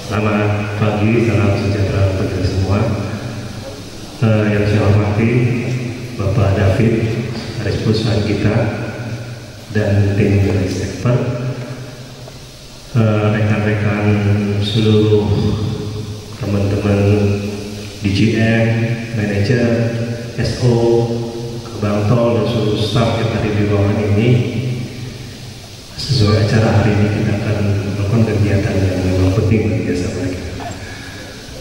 Selamat pagi, salam sejahtera untuk kita semua. Yang saya hormati Bapak David, Aris perusahaan kita, dan tim dari expert, rekan-rekan seluruh teman-teman DGM, manajer, SO, Bang Tol, dan seluruh staf yang ada di ruangan ini. Sesuai acara hari ini kita akan melakukan kegiatan yang memang penting bagi jasa marga.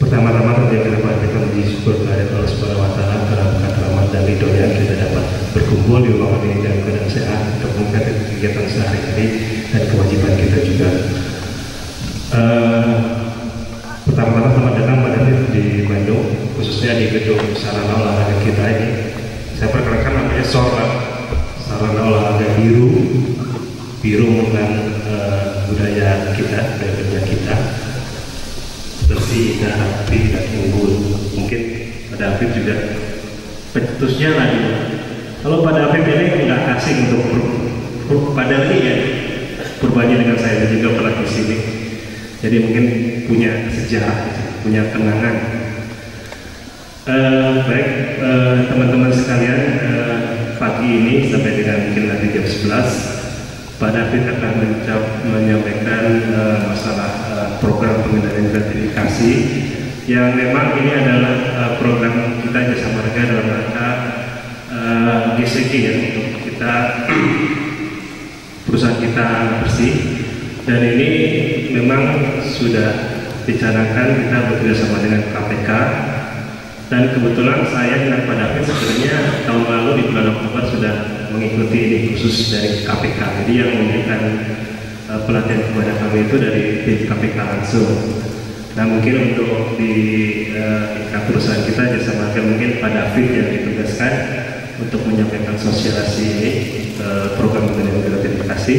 Pertama-tama tentunya kita panjatkan puji syukur kepada Allah Subhanahu wa Ta'ala karena berkat rahmat dan ridhonya kita dapat berkumpul di ruangan ini dalam keadaan sehat untuk mengikuti kegiatan sehari-hari dan kewajiban kita juga. Pertama-tama selamat datang pada di Bandung, khususnya di gedung sarana olahraga kita ini. Saya perkenalkan namanya sarana olahraga biru dengan budaya kita, budaya kita seperti api dan unggun. Mungkin pada Afif juga pencetusnya lagi. Kalau pada Afif ini nggak asing untuk pada ini ya, berbanding dengan saya juga pernah di sini. Jadi mungkin punya sejarah, punya kenangan. Baik teman-teman sekalian, pagi ini sampai dengan mungkin nanti jam 11 Pak David akan menyampaikan masalah program pengendalian gratifikasi yang memang ini adalah program kita jasa marga dalam rangka GCG ya, untuk kita perusahaan kita bersih, dan ini memang sudah dicanangkan kita bekerjasama dengan KPK. Dan kebetulan saya dengan Pak David sebenarnya tahun lalu di bulan Oktober sudah mengikuti ini khusus dari KPK. Jadi yang memberikan pelatihan kepada kami itu dari tim KPK langsung. Nah mungkin untuk di perusahaan kita jasa marga mungkin Pak David yang ditugaskan untuk menyampaikan sosialisasi ini program pengendalian gratifikasi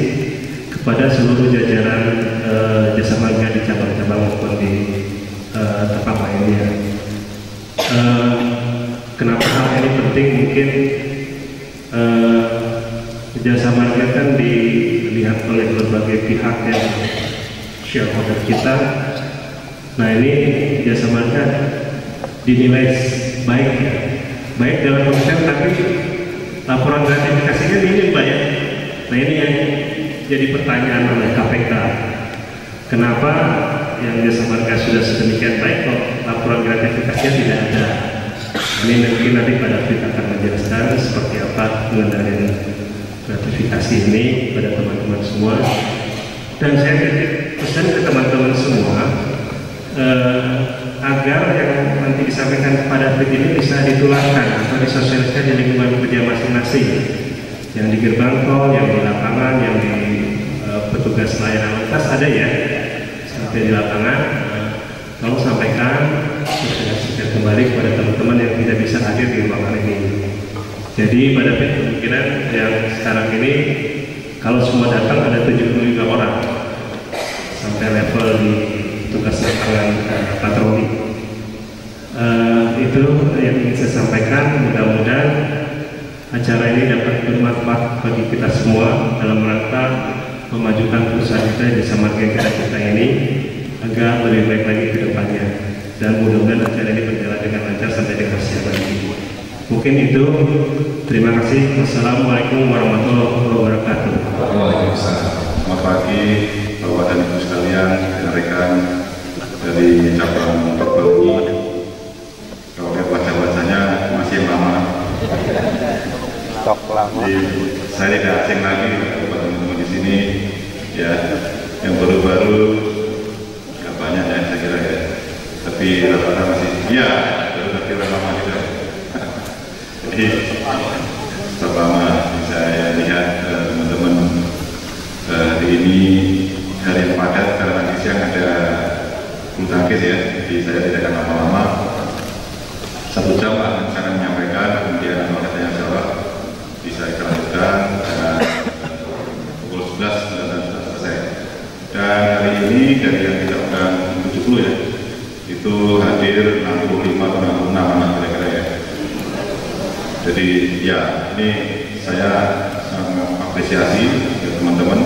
kepada seluruh jajaran jasa marga di cabang-cabang maupun di tempat lainnya. Kenapa hal ini penting? Mungkin jasa marga kan dilihat oleh berbagai pihak yang shareholder kita. Nah ini jasa marga dinilai baik ya, baik dalam konsep, tapi laporan gratifikasinya minim Pak ya. Nah ini yang jadi pertanyaan oleh KPK. Kenapa yang jasa marga sudah sedemikian baik kok laporan gratifikasinya tidak ada? Ini mungkin nanti Pak David akan menjelaskan seperti apa pengendalian gratifikasi ini pada teman-teman semua. Dan saya titip pesan ke teman-teman semua agar yang nanti disampaikan kepada David ini bisa ditularkan atau disosialisasikan di lingkungan kerja masing-masing, yang di gerbang tol, yang di lapangan, yang di petugas layanan lintas ada ya, sampai di lapangan. Tolong sampaikan, sosialisasikan kembali kepada teman-teman yang tidak bisa hadir di ruangan ini. Jadi pada kemungkinan yang sekarang ini kalau semua datang ada 75 orang sampai level di tugas lapangan patroli. Itu yang ingin saya sampaikan. Mudah-mudahan acara ini dapat bermanfaat bagi kita semua dalam rangka memajukan perusahaan kita jasa marga kita ini agar lebih baik lagi ke depannya, dan mudah-mudahan acara ini berjalan dengan lancar sampai dengan siang nanti. Mungkin itu, terima kasih. Wassalamualaikum warahmatullahi wabarakatuh. Waalaikumsalam. Selamat pagi Bapak dan Ibu sekalian, rekan dari cabang Terbagi. Kalau lihat wajah-wajahnya masih lama. Stok lama. Jadi, saya tidak asing lagi teman-teman di sini ya, yang baru-baru banyak ya saya kira ya, tapi rata-rata masih iya, tapi lama juga. Jadi pertama saya lihat teman-teman hari ini hari yang padat karena nanti siang ada bulu tangkis ya, jadi saya tidak akan lama-lama, 1 jam akan saya menyampaikan, kemudian kalau katanya jawab bisa kita lanjutkan dan pukul 11 sudah selesai. Dan hari ini dari yang kita undang 70 ya, itu hadir 65 atau 66 anak kira-kira ya. Jadi ya ini saya sangat apresiasi ya teman-teman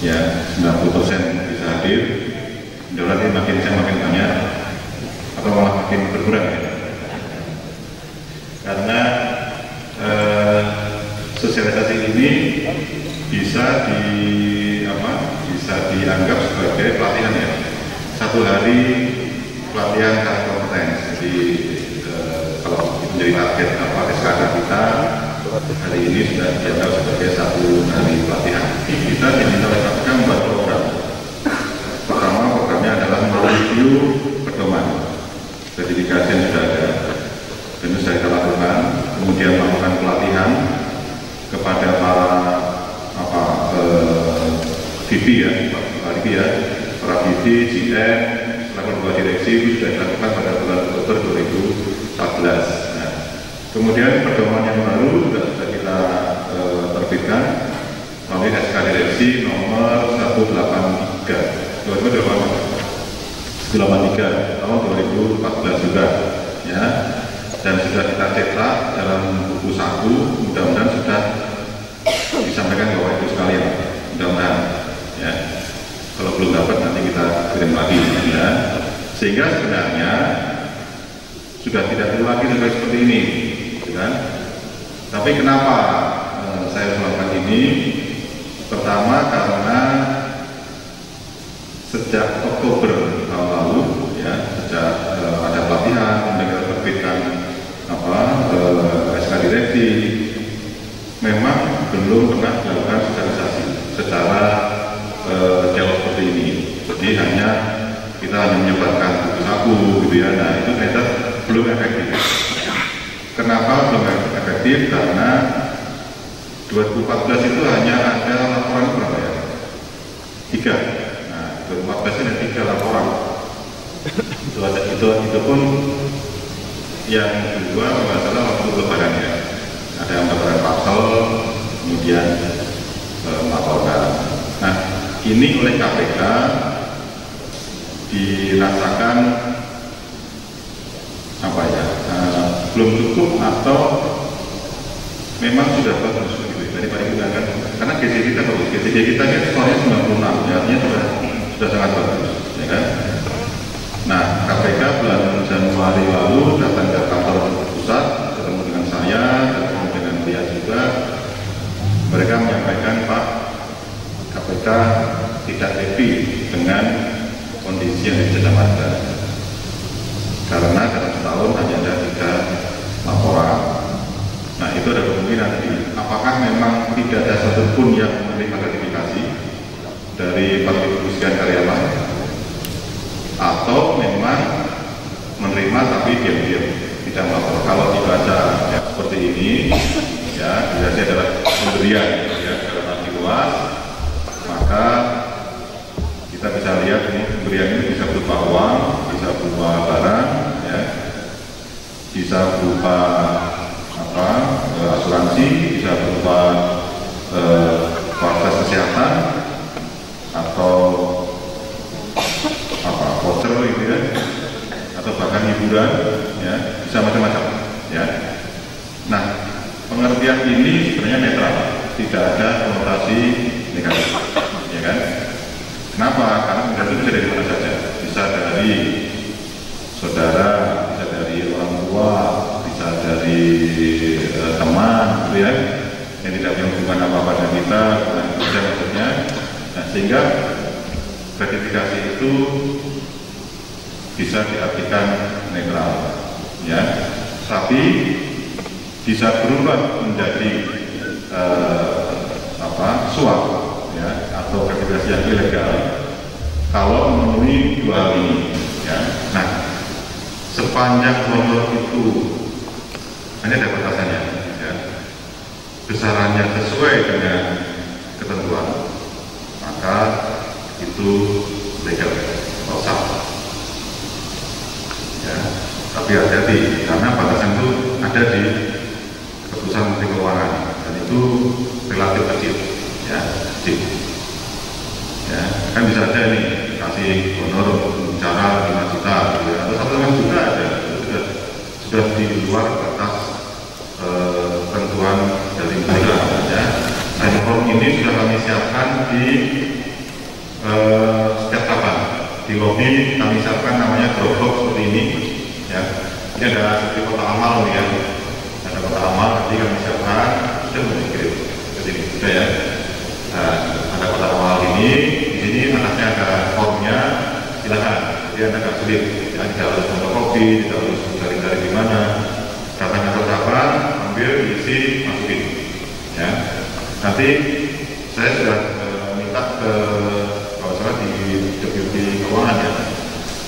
ya, 90% bisa hadir makin banyak atau malah makin berkurang ya? Karena sosialisasi ini bisa dianggap sebagai pelatihan ya. Satu hari pelatihan kompetensi. Jadi kalau menjadi target SKK kita hari ini sudah dianggap sebagai satu hari pelatihan. Kita diminta oleh KPK membuat program. Pertama, programnya adalah mereview pedoman sertifikasi yang sudah ada. Dan itu sudah kita lakukan. Kemudian melakukan pelatihan kepada para VP ya, para VP, GM, level 2 direksi itu sudah dilakukan pada bulan Oktober 2014. Nah, kemudian pedoman yang baru sudah kita terbitkan melalui SK Direksi nomor 183 tahun 2014 juga ya, dan sudah kita cetak dalam buku saku. Mudah-mudahan sudah disampaikan ke Bapak Ibu sekalian, mudah-mudahan ya. Kalau belum dapat nanti kita kirim lagi ya. Sehingga sebenarnya sudah tidak perlu lagi seperti ini, kan? Tapi kenapa saya melakukan ini? Pertama karena sejak Oktober tahun lalu ya, sejak ada pelatihan dan kita terbitkan SK Direksi, memang belum pernah dilakukan sosialisasi secara jauh seperti ini. Jadi kita hanya menyebarkan buku saku gitu ya. Nah, itu ternyata belum efektif. Kenapa belum efektif? Karena 2014 itu hanya ada laporan berapa ya? 3. Nah, 2014 ini ada 3 laporan. Itu pun yang kedua masalah waktu lebaran ya. Ada yang laporan parcel, kemudian melaporkan. Nah, ini oleh KPK dirasakan belum cukup atau memang sudah bagus gitu daripada kita kan, karena GC kita bagus, GC kita kan skornya 96 ya, artinya sudah sangat bagus ya kan. Nah, KPK bulan Januari lalu datang ke kantor pusat, ketemu dengan saya, ketemu dengan dia juga. Mereka menyampaikan, Pak, KPK tidak happy dengan kondisi yang disediakan karena dalam setahun hanya ada 3 laporan. Nah, itu ada kemungkinan apakah memang tidak ada satupun yang menerima gratifikasi dari 4.000 sekian karyawan, atau memang menerima tapi diam-diam tidak melapor. Kalau dibaca ya, seperti ini ya, biasanya adalah pemberian ya, dalam arti luas, maka kita bisa lihat ini pemberian ini bisa berupa uang, bisa berupa barang ya, bisa berupa asuransi, bisa berupa fasilitas kesehatan atau voucher gitu ya, atau bahkan hiburan ya, bisa macam-macam ya. Nah, pengertian ini sebenarnya netral, tidak ada konotasi negatif ya kan. Kenapa? Karena pemberian itu bisa dari mana saja, bisa dari saudara, bisa dari orang tua, bisa dari teman gitu ya, yang tidak punya hubungan apa-apa dengan kita, dan maksudnya. Nah, sehingga gratifikasi itu bisa diartikan netral ya, tapi bisa berubah menjadi suap ya, atau gratifikasi yang ilegal kalau memenuhi 2 hal ini ya. Nah, sepanjang honor itu hanya ada batasannya ya, besarannya sesuai dengan ketentuan, maka itu legal atau sah ya. Tapi hati-hati karena batasan itu ada di keputusan Menteri Keuangan dan itu relatif kecil ya, kecil ya. Kan bisa aja nih kasih honor bicara 5 juta gitu ya, atau 1,5 juta ada, itu sudah di luar batas ketentuan dari mereka ya. Dan form ini sudah kami siapkan di setiap cabang di di lobi kami siapkan namanya Dropbox seperti ini ya. Ini ada seperti kotak amal nih ya, ada kotak amal nanti kami siapkan sudah mengirim ke sini sudah ya. Nah, ada kotak amal ini, di sini atasnya ada formnya, silahkan. Jadi anda nggak sulit, ya, tidak harus fotokopi, tidak harus cari-cari di mana. Datang atau kapan, ambil, isi, masukin. Ya. Nanti saya sudah minta ke kalau salah di deputi keuangan ya,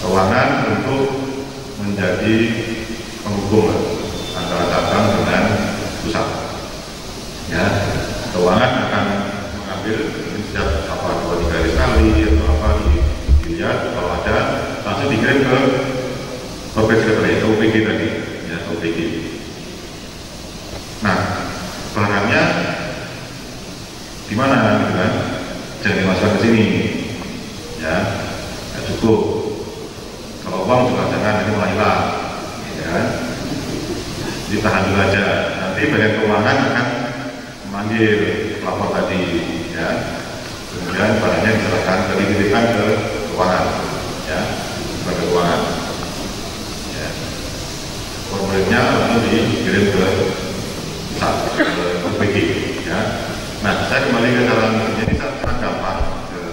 keuangan untuk menjadi penghubung antara cabang dengan pusat. Ya, keuangan akan mengambil setiap apa 2-3 hari sekali atau apa dilihat kalau ada langsung dikirim ke OPD tadi ya, OPD. Nah, barangnya di mana gitu kan? Jangan dimasukkan ke sini ya, nggak cukup. Kalau uang juga jangan, ini mulai hilang ya, ditahan dulu aja. Nanti bagian keuangan akan memanggil pelapor tadi ya, kemudian barangnya diserahkan dititipkan ke keuangan ya, ke keuangan ya. Formulirnya lalu dikirim ke pusat, ke OPG ya. Nah, saya kembali ke cara ini sangat gampang.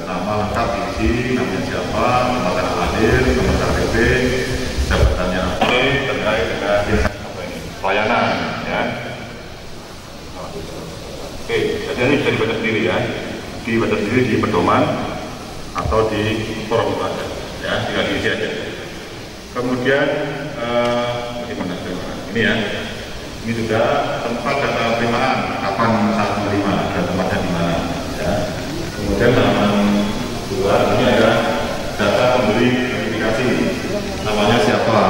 Nama lengkap isi, namanya siapa, tempat tanggal lahir, nomor KTP, jabatannya apa, terkait dengan pelayanan ya. Oke, jadi ini bisa dibaca sendiri ya, dibaca sendiri di pedoman atau di forum itu aja ya, tinggal diisi aja. Kemudian ini ya, ini juga tempat data penerimaan, kapan saat menerima dan tempatnya di mana ya. Kemudian halaman 2 ini ada data pemberi notifikasi, namanya siapa.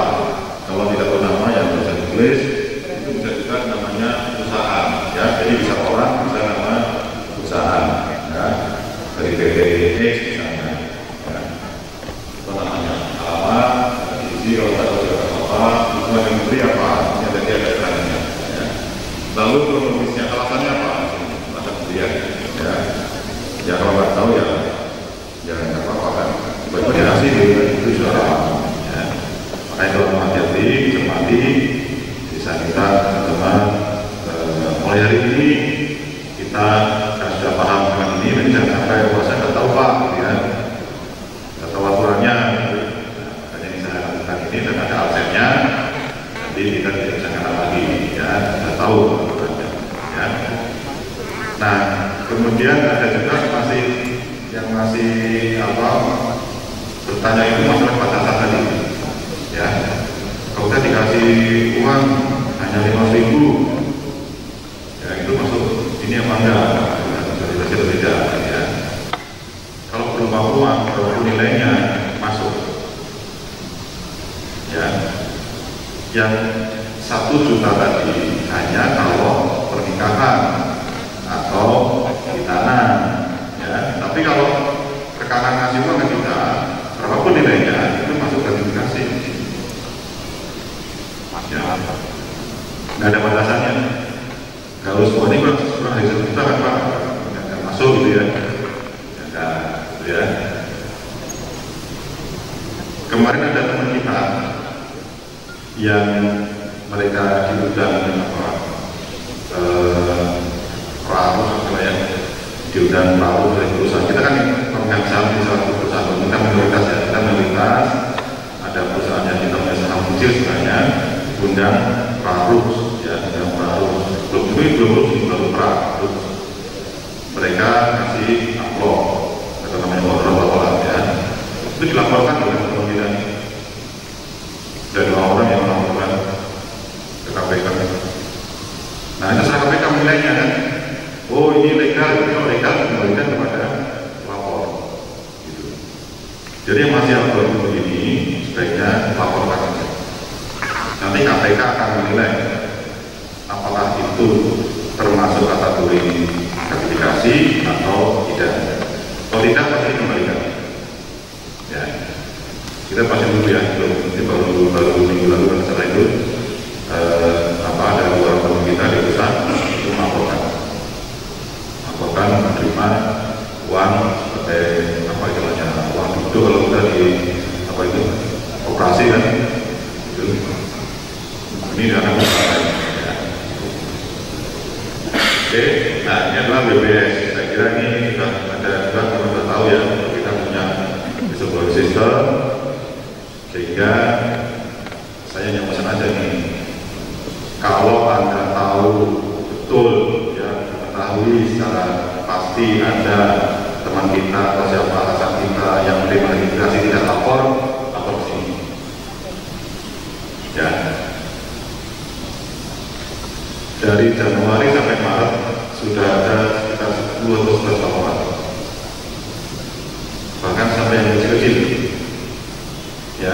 Kalau tidak tahu nama yang bisa ditulis, itu bisa juga namanya perusahaan ya, jadi bisa orang, bisa nama perusahaan ya, dari PT X misalnya ya. Itu namanya alamat, isi kalau tak tahu apa, itu yang memberi apa, ini ada dia keterangannya ya. Lalu kronologisnya, alasannya apa, ada pemberian ya. Ya kalau nggak tahu ya jangan apa-apa kan, tiba-tiba dikasih itu sudah lama ya. Makanya kalau hati-hati, cermati, bisa kita teman-teman mulai hari ini kita sudah paham dengan ini, dan jangan sampai saya nggak tahu Pak gitu ya, nggak tahu aturannya gitu. Makanya ini saya lakukan ini dan ada absennya, nanti kita tidak bisa kena lagi ya, sudah tahu aturannya ya. Nah, kemudian ada juga masih apa bertanya itu masalah batasan tadi ya. Kalau kita dikasih uang hanya 5.000 ya, itu masuk ini apa enggak, sosialisasi atau tidak ya. Kalau berupa uang walaupun nilainya masuk ya. Yang 1 juta tadi hanya kalau pernikahan atau hitanan ya. Tapi kalau rekanan ngasih uang ke kita, berapapun nilainya itu masuk gratifikasi ya. Nggak ada batasannya. Kalau semua ini kurang dari 1 juta kan Pak, nggak masuk gitu ya, nggak gitu ya. Kemarin ada teman kita yang mereka diundang perahu apa ya, diundang perahu dari perusahaan. Kita kan pemegang saham di salah satu perusahaan, kita mayoritas ya, kita mayoritas. Ada perusahaan yang kita punya saham kecil sebenarnya, undang perahu ya, undang perahu. Belum perahu. Mereka kasih amplop atau namanya orang ya. Itu dilaporkan oleh teman kita dan orang yang melaporkan ke KPK. Nah, itu secara KPK menilainya kan, oh ini legal, kalau legal kembalikan kepada lapor gitu. Jadi yang masih abu-abu begini sebaiknya laporkan saja. Nanti KPK akan menilai apakah itu termasuk kategori gratifikasi atau tidak. Kalau tidak pasti kembalikan ya. Kita pasti dulu ya, ini baru minggu lalu kan setelah itu ada orang teman kita di pusat itu melaporkan menerima uang sebagai apa istilahnya, uang itu kalau kita di Oke, nah ini adalah BPS. Saya kira ini sudah ada juga teman-teman tahu ya, kita punya sebuah sistem sehingga saya hanya pesan aja nih, kalau Anda tahu betul ya, mengetahui secara pasti ada teman kita atau siapa atasan kita yang menerima registrasi tidak lapor ke sini ya. Dari Januari sampai Maret sudah ada sekitar 10 atau 11 laporan, bahkan sampai yang kecil-kecil ya.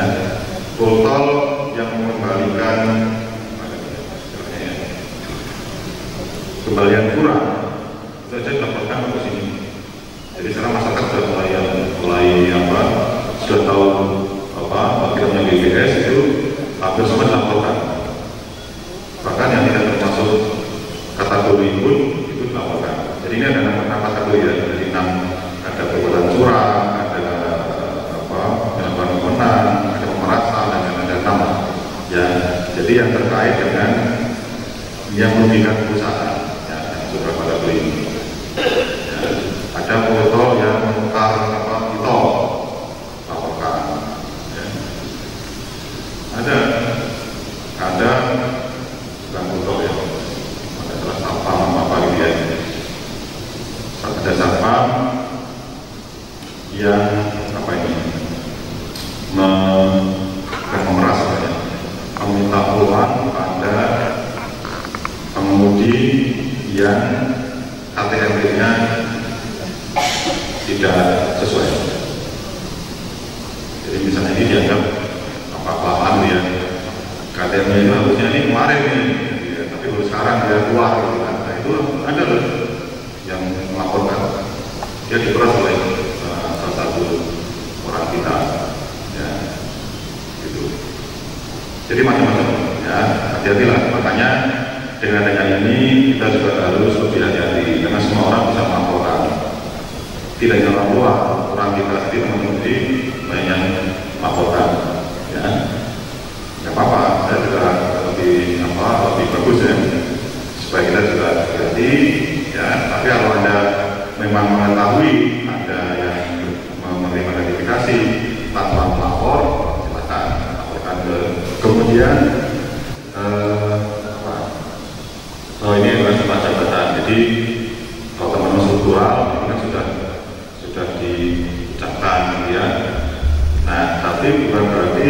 Total yang mengembalikan kembalian kurang itu saja dilaporkan ke sini. Jadi sekarang masyarakat sudah sudah tahu kita punya BPS itu hampir semua dilaporkan. Bahkan yang tidak termasuk kategori pun itu dilaporkan. Jadi ini ada 6 kategori ya. Jadi 6, ada perbuatan curang, ada penyelenggaraan wewenang, ada pemerasan, dan ada 6 ya. Jadi yang terkait dengan yang merugikan perusahaan ya, yang sudah kategori ini. Ya, ada foto yang menukar itu laporkan. Ya. Ada foto ya, ada salah satpam apa gitu ya. Ada satpam yang memeras ya, meminta uang pada pengemudi yang KTP-nya tidak sesuai. Jadi misalnya ini dianggap apa-apaan ya, KTP-nya itu harusnya ini kemarin nih ya, tapi baru sekarang dia keluar gitu kan. Nah itu ada loh yang melaporkan, dia diperas oleh salah satu orang kita ya gitu. Jadi macam-macam ya, hati-hatilah. Makanya dengan adanya ini kita juga harus lebih hati-hati karena semua orang bisa melaporkan. Tidak hanya orang tua, orang kita sendiri mengemudi banyak yang melaporkan ya. Tidak apa-apa, saya juga lebih bagus ya, supaya kita juga hati-hati ya. Tapi kalau Anda memang mengetahui ada yang menerima gratifikasi tanpa melapor, silakan laporkan kemudian ini adalah sebuah jabatan. Jadi kalau teman-teman struktural ini kan sudah diucapkan ya. Nah tapi bukan berarti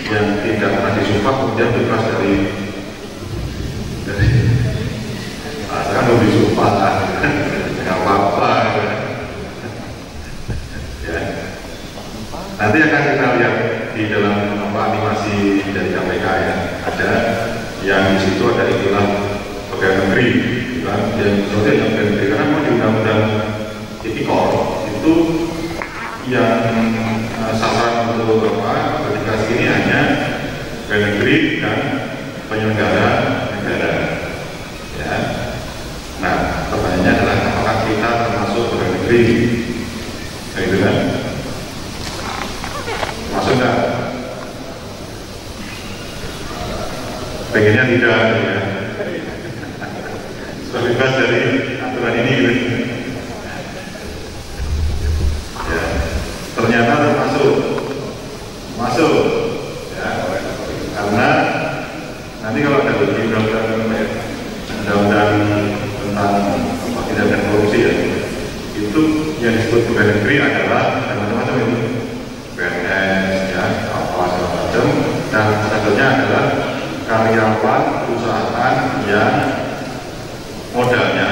yang tidak pernah disumpah kemudian bebas dari sekarang belum disumpah lah, nggak apa-apa ya. Nanti akan kita lihat di dalam animasi dari KPK ya, ada yang di situ ada istilah pegawai negeri, kan? Yang sebenarnya yang pegawai negeri karena mau di undang-undang tipikor itu yang sasaran untuk gratifikasi ini hanya pegawai negeri dan penyelenggara negara. Ya. Nah, pertanyaannya adalah apakah kita termasuk pegawai negeri? Kayak gitu kan? Masuk nggak? Pengennya tidak ya. Sudah bebas dari aturan ini gitu. Ya, ternyata masuk ya, karena nanti kalau ada undang-undang tentang tindakan korupsi ya, itu yang disebut pegawai negeri adalah macam-macam itu, PNS ya, apa segala macam, dan satunya adalah karyawan perusahaan yang modalnya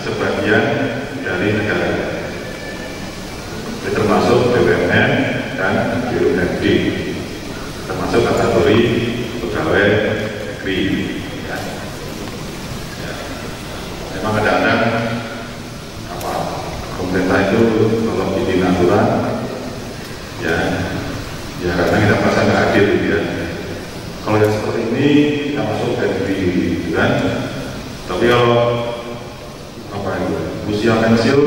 sebagian dari negara, termasuk BUMN dan BUMD, termasuk kategori pegawai negeri. Ya. Ya. Memang kadang-kadang pemerintah itu kalau bikin aturan, ya karena kita merasa nggak adil gitu ya. Kalau yang seperti ini kita masuk dari gitu kan. Tapi kalau usia pensiun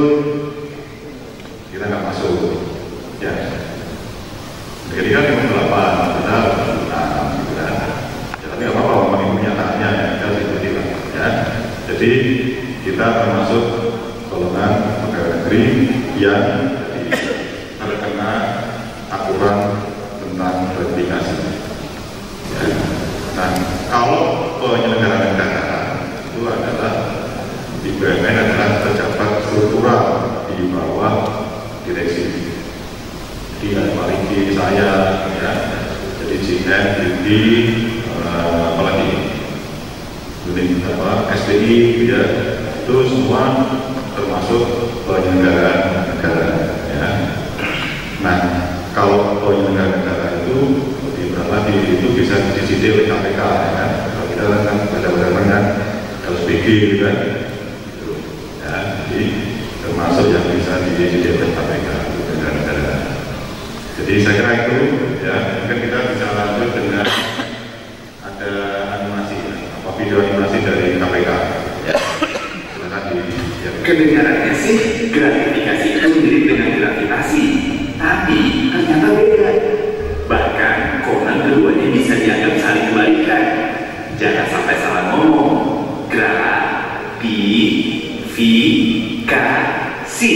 kita nggak masuk ya. Jadi kan cuma 8 benar gitu kan. Ya, tapi nggak apa-apa, memang ini kenyataannya ya, kita seperti itu ya. Jadi kita kita termasuk golongan pegawai negeri yang terkena aturan tentang gratifikasi. Ya. Nah, kalau penyelenggara negara itu adalah di BUMN adalah pejabat struktural di bawah direksi. Jadi apalagi saya, ya, jadi GM, DD, apalagi SPI, ya, itu semua termasuk penyelenggaraan negara. Ya. Nah, kalau penyelenggaraan negara itu itu bisa disita oleh KPK, ya kan? Kalau kita kan baca-baca kan LSPG gitu kan, ya, jadi termasuk yang bisa disita oleh KPK negara-negara. Jadi saya kira itu, ya, mungkin kita bisa lanjut dengan ada animasi, video animasi dari KPK. Ya. Silakan ya. Kedengarannya sih gratifikasi itu mirip dengan gravitasi, tapi ternyata beda. Bahkan konon keduanya bisa dianggap saling kebalikan. Jangan sampai salah ngomong. Gratifikasi.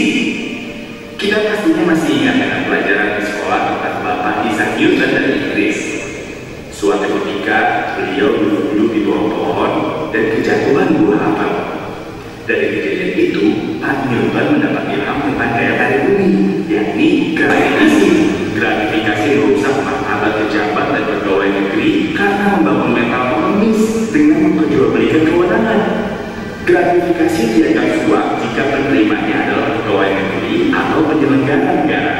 Kita pastinya masih ingat dengan pelajaran di sekolah tempat Bapak Isaac Newton dari Inggris. Suatu ketika beliau duduk di bawah pohon dan kejatuhan buah apel. Dari kejadian itu, Pak Newton mendapat ilham tentang daya tarik bumi, yakni gratifikasi. Gratifikasi merusak martabat pejabat dan pegawai negeri karena membangun mental pengemis dengan memperjualbelikan kewenangan. Gratifikasi dianggap suap jika penerimanya adalah pegawai negeri atau penyelenggara negara.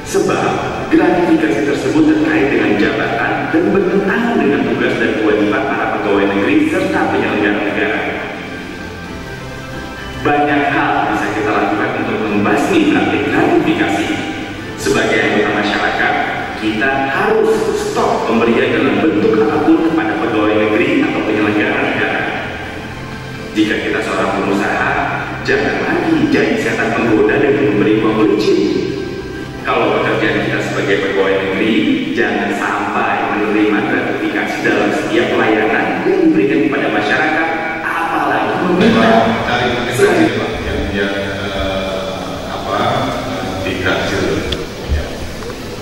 Sebab gratifikasi tersebut terkait dengan jabatan dan bertentangan dengan tugas dan kewajiban para pegawai negeri serta penyelenggara negara. Banyak hal bisa kita lakukan untuk membasmi praktik gratifikasi. Sebagai anggota masyarakat, kita harus stop pemberian dalam bentuk apapun kepada pegawai negeri atau penyelenggara negara. Jika kita seorang pengusaha, jangan lagi jadi setan penggoda dengan memberi uang pelicin. Kalau pekerjaan kita sebagai pegawai negeri, jangan sampai menerima gratifikasi dalam setiap pelayanan yang diberikan kepada masyarakat, apalagi meminta. Cari gratifikasi yang digratisir.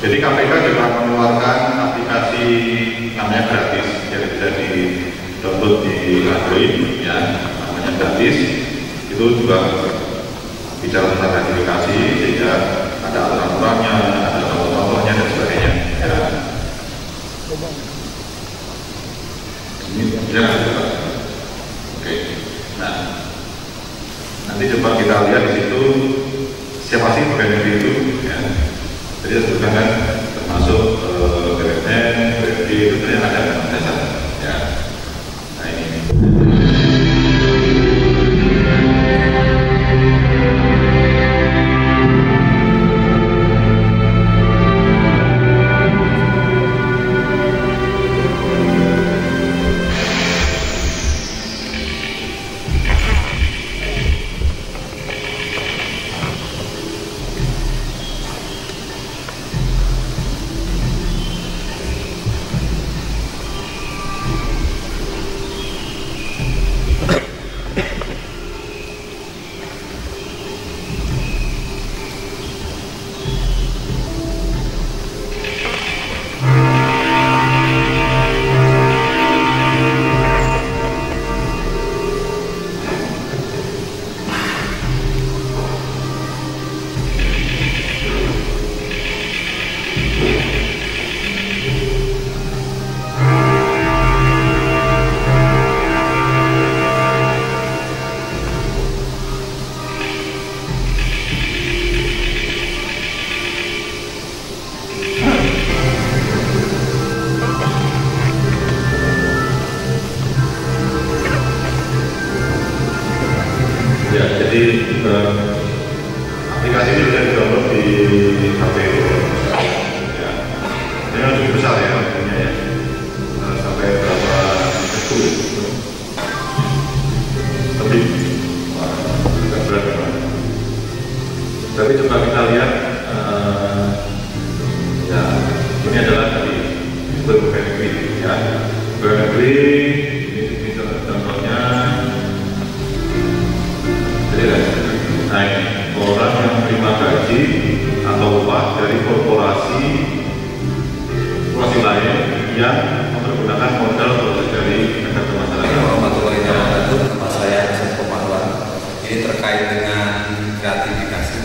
Jadi KPK juga mengeluarkan aplikasi namanya gratis yang bisa di-download di Android, ya, namanya gratis. Itu juga bicara tentang gratifikasi, sehingga ada aturan-aturannya, ada contoh-contohnya dan sebagainya. Ya. Ini ya, oke. Nah, nanti coba kita lihat di situ siapa sih pegawai negeri itu. Ya. Jadi sebutkan kan termasuk BUMN, BUMD itu yang ada dalam dasar. Ya. Nah ini. Aplikasi ini bisa di-download di HP. Ya. Ini cukup besar ya, artinya ya. Sampai berapa itu? Lebih. Agak berat ya. Tapi coba kita lihat. Ya, ini adalah tadi pegawai negeri, ya. Pegawai negeri ini contohnya. Nah ini orang yang terima gaji atau upah dari korporasi lain yang mempergunakan modal proses dari negara masyarakat. Warahmatullahi wabarakatuh. Nama saya Hasan Komarwan. Ini terkait dengan gratifikasi.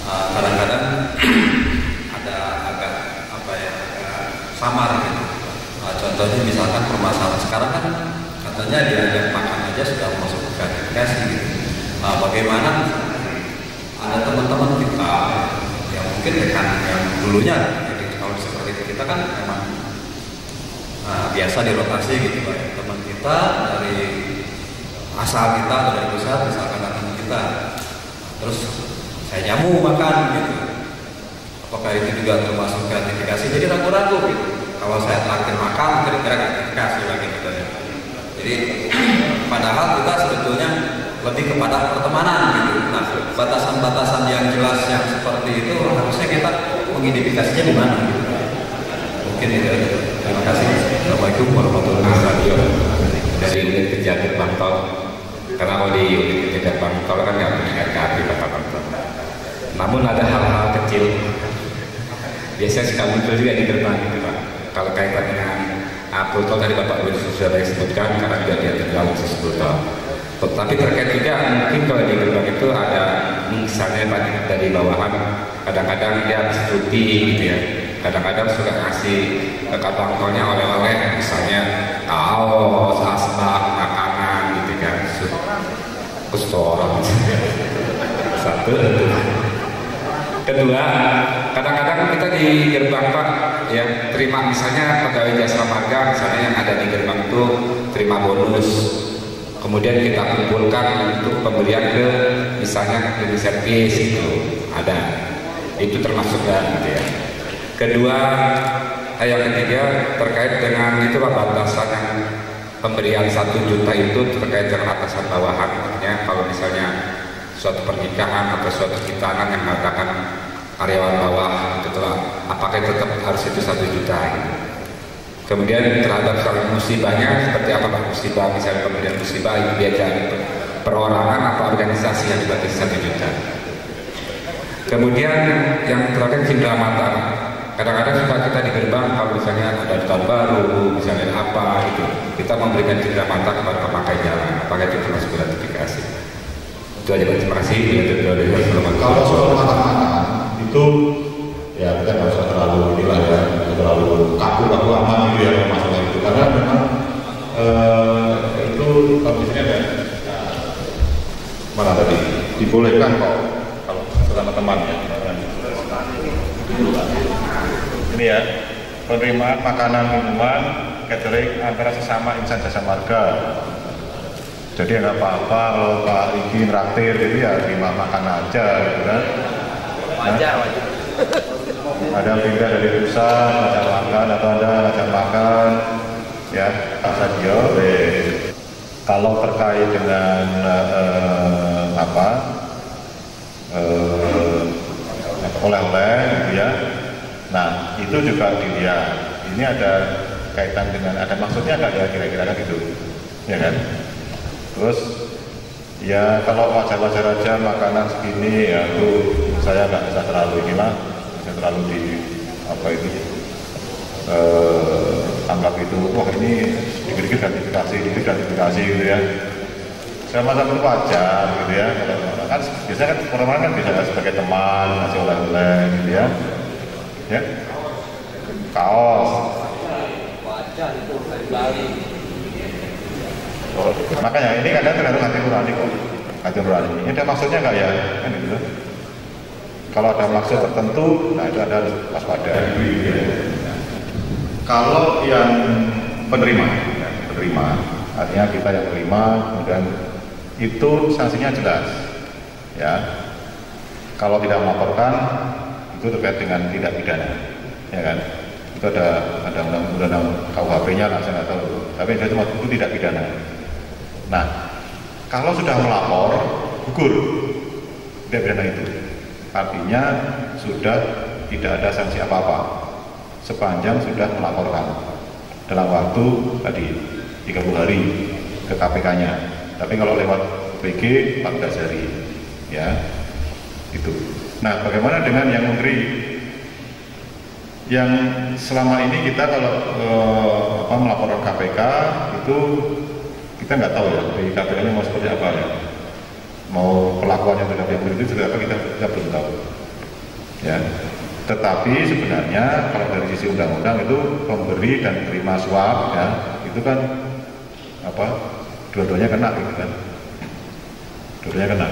Kadang-kadang ada agak agak samar gitu. Contohnya misalkan permasalahan sekarang kan katanya diajak makan aja sudah masuk ke gratifikasi gitu. Bagaimana ada teman-teman kita yang mungkin rekan yang dulunya, jadi kalau seperti itu kita kan memang biasa dirotasi gitu, baik teman kita dari asal kita atau dari pusat misalkan teman kita, terus saya jamu makan gitu, apakah itu juga termasuk gratifikasi? Jadi ragu-ragu gitu, kalau saya traktir makan kira-kira gratifikasi lagi gitu ya. Jadi padahal kita sebetulnya lebih kepada pertemanan gitu. Nah, batasan-batasan yang jelas yang seperti itu harusnya kita mengidentifikasinya di mana gitu. Mungkin itu aja. Terima kasih. Assalamualaikum warahmatullahi wabarakatuh. Dari unit kerja gerbang tol, karena kalau di unit kerja gerbang tol kan nggak punya RKAP Bapak Tol. Namun ada hal-hal kecil, biasanya suka muncul juga di gerbang gitu Pak. Kalau kaitan dengan protokol tadi Bapak sudah sebutkan, karena juga dia tergabung protokol. Tapi terkait juga mungkin kalau di gerbang itu ada misalnya dari bawahan, kadang-kadang dia habis cuti gitu ya. Kadang-kadang suka ngasih ke kapal tolnya oleh-oleh, misalnya kaos, asbak, makanan gitu kan, restoran. Satu itu. Kedua, kadang-kadang kita di gerbang Pak ya terima misalnya pegawai jasa marga misalnya yang ada di gerbang itu terima bonus, kemudian kita kumpulkan untuk pemberian ke misalnya ke servis itu ada, itu termasuk gitu ya. Kedua, yang ketiga terkait dengan itu batasan yang pemberian 1 juta itu terkait dengan atasan bawahan, artinya kalau misalnya suatu pernikahan atau suatu hitanan yang mengatakan karyawan bawah itu apakah tetap harus itu 1 juta gitu. Kemudian terhadap soal musibahnya seperti apa Pak, musibah misalnya kemudian musibah itu biaya perorangan atau organisasi yang dibatasi 1 juta. Kemudian yang terakhir cindera mata. Kadang-kadang suka kita di gerbang kalau misalnya ada tahun baru, misalnya apa itu, kita memberikan cindera mata kepada pemakai jalan. Apakah itu termasuk gratifikasi? Itu aja Pak, terima kasih. Kalau soal makanan itu ya kita nggak usah terlalu inilah ya, terlalu kaku aman gitu ya masalah itu, karena memang itu kalau misalnya ada mana tadi dibolehkan kok kalau sama temannya. Ini ya, penerimaan makanan minuman catering antara sesama insan jasa marga. Jadi nggak apa-apa kalau Pak Riki nraktir gitu ya terima makan aja gitu kan. Wajar. Ada pindah dari pusat ngajak makan atau ada ngajak makan ya Pak Sadio. Kalau terkait dengan oleh-oleh gitu ya. Nah itu juga dilihat, ini ada kaitan dengan, ada maksudnya nggak ya kira-kira kan gitu, ya kan? Terus ya kalau wajar-wajar aja makanan segini ya itu saya nggak bisa terlalu ini lah, bisa terlalu di apa itu anggap itu wah ini dikit-dikit gratifikasi gitu ya. Saya masa itu wajar gitu ya, kan biasanya kan orang kan bisa sebagai teman ngasih oleh-oleh gitu ya. Ya, kaos. Wajar itu Bali. Oh, makanya ini kadang tergantung hati nurani kok. Hati nurani. Ini ada maksudnya nggak ya? Kan gitu. Kalau ada maksud tertentu, nah itu ada waspada. Kalau yang penerima, artinya kita yang terima, kemudian itu sanksinya jelas. Ya, kalau tidak melaporkan itu terkait dengan tindak pidana, ya kan? Itu ada undang-undang KUHP-nya lah, saya nggak tahu. Tapi itu tidak pidana. Nah, kalau sudah melapor, gugur tindak pidana itu. Artinya sudah tidak ada sanksi apa-apa sepanjang sudah melaporkan dalam waktu tadi 30 hari ke KPK-nya. Tapi kalau lewat PG 14 hari, ya. Itu. Nah, bagaimana dengan yang menteri? Yang selama ini kita kalau melaporkan KPK itu kita nggak tahu ya dari KPK-nya mau seperti apa ya, mau pelakuannya terhadap yang itu seperti apa kita belum tahu. Ya, tetapi sebenarnya kalau dari sisi undang-undang itu pemberi dan terima suap ya itu kan dua-duanya kena gitu kan, dua-duanya kena.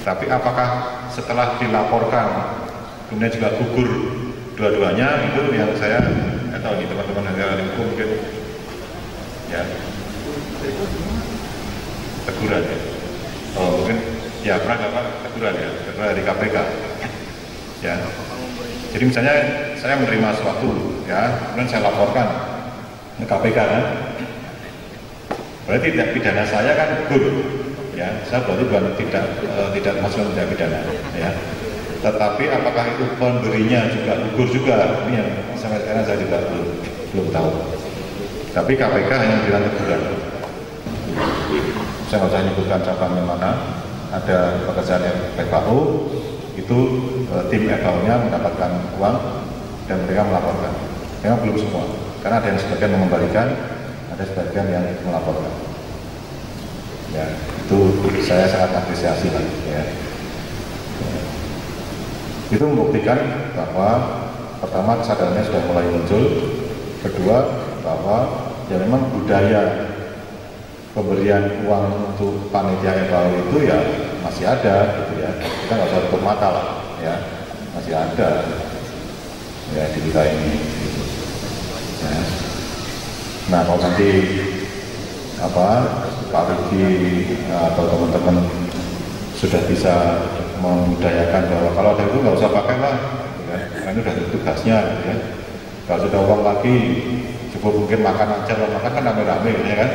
Tapi apakah setelah dilaporkan kemudian juga gugur dua-duanya, itu yang saya nggak tahu nih teman-teman dari ahli hukum mungkin ya teguran ya. Oh mungkin ya pernah dapat teguran ya, teguran dari KPK ya. Jadi misalnya saya menerima sesuatu ya, kemudian saya laporkan ke KPK kan, berarti tidak pidana saya kan gugur ya, saya berarti bukan tidak masuk tindak pidana ya. Tetapi apakah itu pemberinya juga gugur juga, ini yang sampai sekarang saya juga belum tahu. Tapi KPK hanya memberikan teguran. Saya nggak usah menyebutkan cabangnya mana, ada pekerjaan FAO, itu tim FAO-nya mendapatkan uang dan mereka melaporkan. Memang belum semua, karena ada yang sebagian mengembalikan, ada sebagian yang melaporkan. Ya, itu saya sangat apresiasi lah. Ya. Itu membuktikan bahwa pertama kesadarannya sudah mulai muncul, kedua bahwa ya memang budaya pemberian uang untuk panitia FAO itu ya masih ada gitu ya, kita nggak usah tutup mata lah ya, masih ada ya di kita ini gitu. Ya. Nah kalau nanti Pak Rudi atau teman-teman sudah bisa membudayakan bahwa kalau ada itu nggak usah pakai lah gitu kan, karena itu sudah tugasnya gitu ya. Kalau sudah uang lagi cukup mungkin makan aja, makan kan rame-rame gitu ya kan,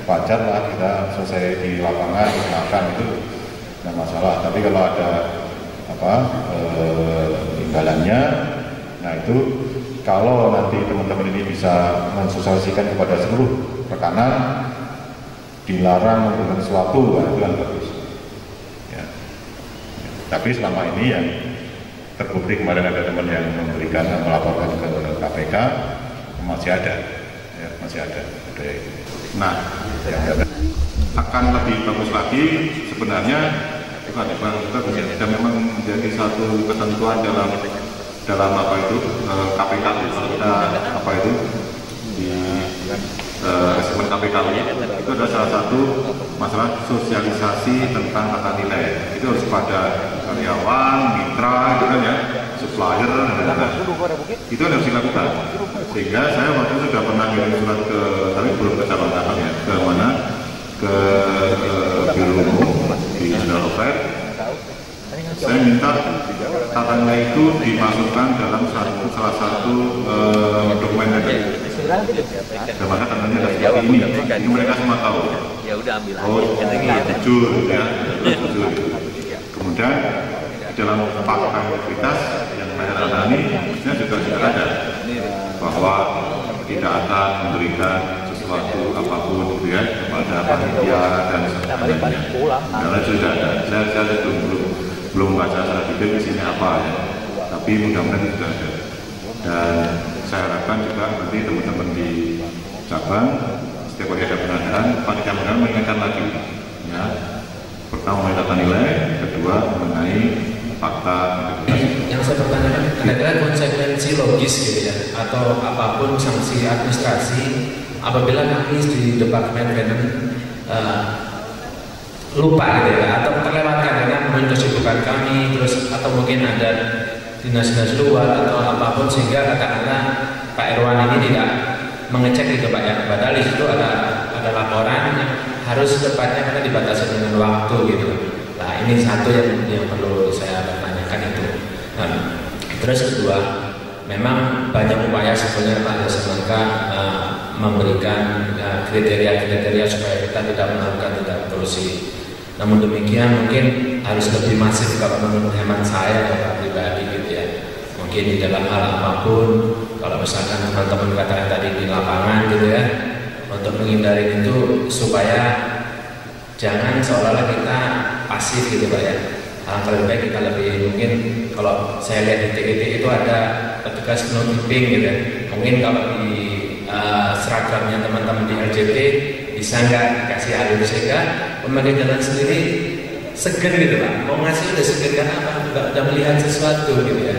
wajar lah kita selesai di lapangan makan itu nggak masalah. Tapi kalau ada imbalannya, nah itu kalau nanti teman-teman ini bisa mensosialisasikan kepada seluruh rekanan dilarang melakukan sesuatu, nah itu kan bagus ya. Tapi selama ini yang terbukti kemarin ada teman yang memberikan dan melaporkan ke KPK masih ada ya, masih ada. Nah ya, akan lebih bagus lagi sebenarnya bukan kita bisa memang menjadi satu ketentuan dalam apa itu KPK kalau kita apa itu di resemen KPK itu ada salah satu masalah sosialisasi tentang tata nilai. Itu harus pada karyawan, mitra, gitu kan ya, supplier, itu harus dilakukan. Sehingga saya waktu itu sudah pernah ngirim surat ke, tapi belum ke calon tangan ya, ke mana, ke Biro Umum di General Affair. Saya minta tata nilai itu dimasukkan dalam salah satu dokumen tadi. Dan maka tandanya ada seperti ini mereka semua tahu. Ya udah ambil oh, jujur ya, jujur. Kemudian di dalam fakta integritas yang saya tangani, juga ada bahwa tidak akan memberikan sesuatu apapun gitu ya kepada panitia dan sebagainya. Karena sudah ada. Saya belum baca secara detail isinya apa ya, tapi mudah-mudahan sudah ada. Dan saya harapkan juga nanti teman-teman di cabang setiap kali ada pengadaan, panitia pengadaan mengingatkan lagi ya, pertama mengenai tata nilai, kedua mengenai fakta integritas. Yang saya pertanyakan kira-kira konsekuensi logis gitu ya, atau apapun sanksi administrasi apabila kami di Departemen Finance lupa gitu ya, atau terlewatkan karena mungkin kesibukan kami, terus atau mungkin ada dinas-dinas luar atau apapun sehingga katakanlah Pak Irwan ini tidak mengecek gitu Pak ya, padahal di situ ada laporan yang harus tepatnya karena dibatasi dengan waktu gitu. Nah ini satu yang perlu saya pertanyakan itu. Nah, terus kedua, memang banyak upaya sebenarnya Pak Semangka memberikan kriteria-kriteria supaya kita tidak melakukan tindak korupsi. Namun demikian mungkin harus lebih masif kalau menurut hemat saya Pak pribadi gitu ya. Mungkin di dalam hal apapun, kalau misalkan teman-teman katakan tadi di lapangan gitu ya, untuk menghindari itu supaya jangan seolah-olah kita pasif gitu Pak ya. Lebih baik kita lebih mungkin kalau saya lihat di TET itu ada petugas no tipping gitu ya. Mungkin kalau di seragamnya teman-teman di LJT bisa nggak kasih alur sehingga pemakai jalan sendiri segan gitu Pak, mau ngasih udah segan karena apa? Udah melihat sesuatu gitu ya,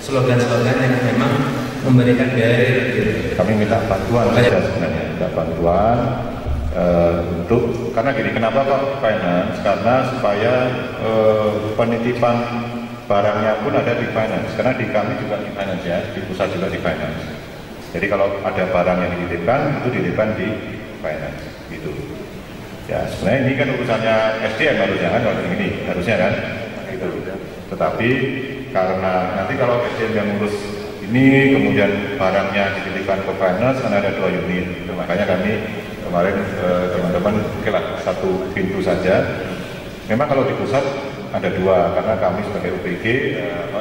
slogan-slogan yang memang memberikan barrier gitu. Kami minta bantuan saja sebenarnya, minta bantuan untuk, karena gini, kenapa kok finance? Karena supaya penitipan barangnya pun ada di finance, karena di kami juga di finance ya, di pusat juga di finance. Jadi kalau ada barang yang dititipkan, itu dititipkan di finance gitu. Ya sebenarnya ini kan urusannya SDM harusnya kan, kalau ini harusnya kan gitu. Tetapi karena nanti kalau SDM yang ngurus ini kemudian barangnya dititipkan ke finance, karena ada 2 unit, makanya kami kemarin teman-teman oke lah satu pintu saja. Memang kalau di pusat ada 2, karena kami sebagai UPG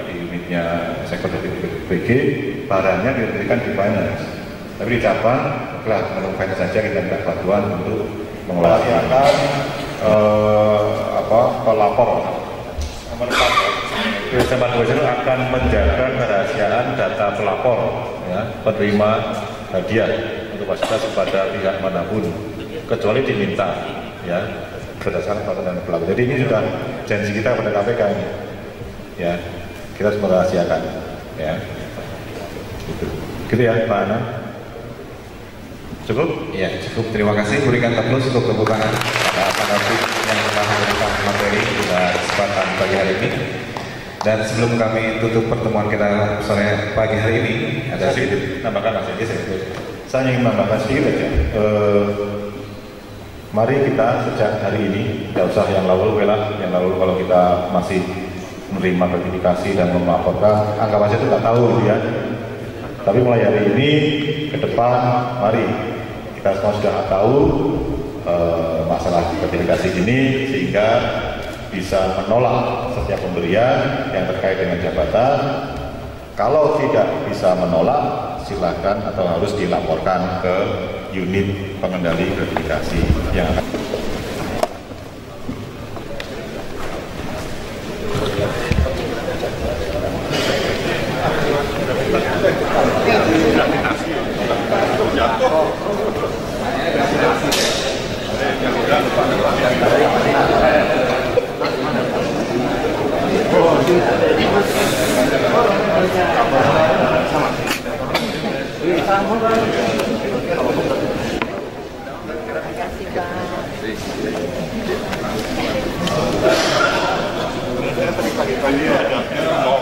di unitnya sektor UPG barangnya dititipkan di finance. Tapi di cabang, okelah menurut finance saja kita minta bantuan untuk mengelola pelapor. Nomor 4, Kementerian Keuangan akan menjaga kerahasiaan data pelapor, ya, penerima hadiah untuk fasilitas kepada pihak manapun, kecuali diminta, ya, berdasarkan peraturan pelapor. Jadi ini sudah janji kita pada KPK ini, ya, kita harus merahasiakan, ya, gitu ya, Pak Ana. Cukup? Ya, cukup. Terima kasih. Berikan tepuk untuk tepuk tangan Pak David yang telah memberikan materi pada kesempatan pagi hari ini. Dan sebelum kami tutup pertemuan kita sore pagi hari ini, ada sedikit tambahkan Mas Edi, saya ingin menambahkan sedikit aja. Mari kita sejak hari ini, tidak usah yang lalu kalau kita masih menerima gratifikasi dan melaporkan, anggap aja itu nggak tahu gitu ya. Tapi mulai hari ini ke depan, mari kita semua sudah tahu masalah gratifikasi ini, sehingga bisa menolak setiap pemberian yang terkait dengan jabatan. Kalau tidak bisa menolak, silakan atau harus dilaporkan ke unit pengendali gratifikasi yang akan. Pagi-pagi ada mau